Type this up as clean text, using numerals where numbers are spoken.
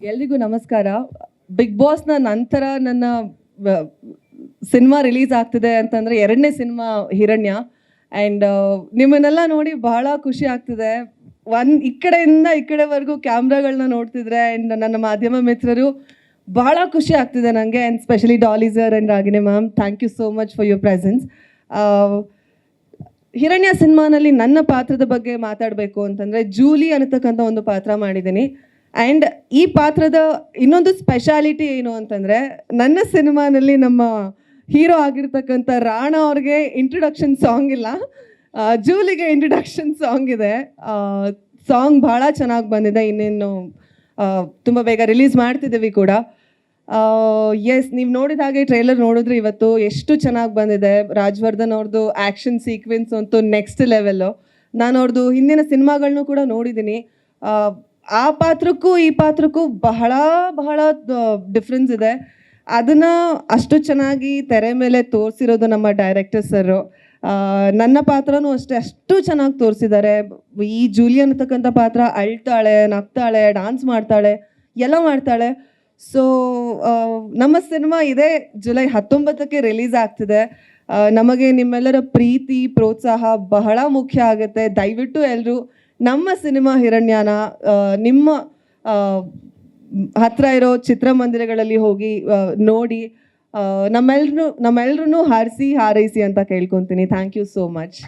ಎಲ್ರಿಗೂ ನಮಸ್ಕಾರ. ಬಿಗ್ ಬಾಸ್ನ ನಂತರ ನನ್ನ ಸಿನಿಮಾ ರಿಲೀಸ್ ಆಗ್ತಿದೆ ಅಂತಂದರೆ ಎರಡನೇ ಸಿನಿಮಾ ಹಿರಣ್ಯ. ಆ್ಯಂಡ್ ನಿಮ್ಮನ್ನೆಲ್ಲ ನೋಡಿ ಬಹಳ ಖುಷಿ ಆಗ್ತಿದೆ. ಈ ಕಡೆಯಿಂದ ಈ ಕಡೆವರೆಗೂ ಕ್ಯಾಮ್ರಾಗಳನ್ನ ನೋಡ್ತಿದ್ರೆ ಆ್ಯಂಡ್ ನನ್ನ ಮಾಧ್ಯಮ ಮಿತ್ರರು ಬಹಳ ಖುಷಿ ಆಗ್ತಿದೆ ನನಗೆ. And specially Daali sir and Ragini ma'am, thank you so much for your presence. Hiranya ಸಿನಿಮಾನಲ್ಲಿ ನನ್ನ ಪಾತ್ರದ ಬಗ್ಗೆ ಮಾತಾಡಬೇಕು ಅಂತಂದರೆ ಜೂಲಿ ಅನ್ನತಕ್ಕಂಥ ಒಂದು ಪಾತ್ರ ಮಾಡಿದ್ದೀನಿ. ಆ್ಯಂಡ್ ಈ ಪಾತ್ರದ ಇನ್ನೊಂದು ಸ್ಪೆಷಾಲಿಟಿ ಏನು ಅಂತಂದರೆ, ನನ್ನ ಸಿನಿಮಾನಲ್ಲಿ ನಮ್ಮ ಹೀರೋ ಆಗಿರ್ತಕ್ಕಂಥ ರಾಣಾ ಅವ್ರಿಗೆ ಇಂಟ್ರೊಡಕ್ಷನ್ ಸಾಂಗ್ ಇಲ್ಲ, ಜೂಲಿಗೆ ಇಂಟ್ರೊಡಕ್ಷನ್ ಸಾಂಗ್ ಇದೆ. ಸಾಂಗ್ ಭಾಳ ಚೆನ್ನಾಗಿ ಬಂದಿದೆ. ಇನ್ನೇನು ತುಂಬ ಬೇಗ ರಿಲೀಸ್ ಮಾಡ್ತಿದ್ದೀವಿ ಕೂಡ. ಎಸ್, ನೀವು ನೋಡಿದ ಹಾಗೆ ಟ್ರೈಲರ್ ನೋಡಿದ್ರೆ ಇವತ್ತು ಎಷ್ಟು ಚೆನ್ನಾಗಿ ಬಂದಿದೆ. ರಾಜವರ್ಧನ್ ಅವ್ರದ್ದು ಆ್ಯಕ್ಷನ್ ಸೀಕ್ವೆನ್ಸ್ ಅಂತೂ ನೆಕ್ಸ್ಟ್ ಲೆವೆಲ್ಲು. ನಾನು ಅವ್ರದ್ದು ಹಿಂದಿನ ಸಿನಿಮಾಗಳನ್ನೂ ಕೂಡ ನೋಡಿದ್ದೀನಿ. ಆ ಪಾತ್ರಕ್ಕೂ ಈ ಪಾತ್ರಕ್ಕೂ ಬಹಳ ಬಹಳ ಡಿಫ್ರೆನ್ಸ್ ಇದೆ. ಅದನ್ನು ಅಷ್ಟು ಚೆನ್ನಾಗಿ ತೆರೆ ಮೇಲೆ ತೋರಿಸಿರೋದು ನಮ್ಮ ಡೈರೆಕ್ಟರ್ ಸರು. ನನ್ನ ಪಾತ್ರನೂ ಅಷ್ಟೇ ಅಷ್ಟು ಚೆನ್ನಾಗಿ ತೋರಿಸಿದ್ದಾರೆ. ಈ ಜೂಲಿ ಅನ್ನತಕ್ಕಂಥ ಪಾತ್ರ ಅಳ್ತಾಳೆ, ನಗ್ತಾಳೆ, ಡಾನ್ಸ್ ಮಾಡ್ತಾಳೆ, ಎಲ್ಲ ಮಾಡ್ತಾಳೆ. ಸೊ ನಮ್ಮ ಸಿನಿಮಾ ಇದೇ ಜುಲೈ 19ಕ್ಕೆ ರಿಲೀಸ್ ಆಗ್ತಿದೆ. ನಮಗೆ ನಿಮ್ಮೆಲ್ಲರ ಪ್ರೀತಿ ಪ್ರೋತ್ಸಾಹ ಬಹಳ ಮುಖ್ಯ ಆಗುತ್ತೆ. ದಯವಿಟ್ಟು ಎಲ್ಲರೂ ನಮ್ಮ ಸಿನಿಮಾ ಹಿರಣ್ಯನ ನಿಮ್ಮ ಹತ್ರ ಇರೋ ಚಿತ್ರಮಂದಿರಗಳಲ್ಲಿ ಹೋಗಿ ನೋಡಿ ನಮ್ಮೆಲ್ಲರೂ ಹಾರಿಸಿ ಹಾರೈಸಿ ಅಂತ ಕೇಳ್ಕೊತೀನಿ. Thank you so much.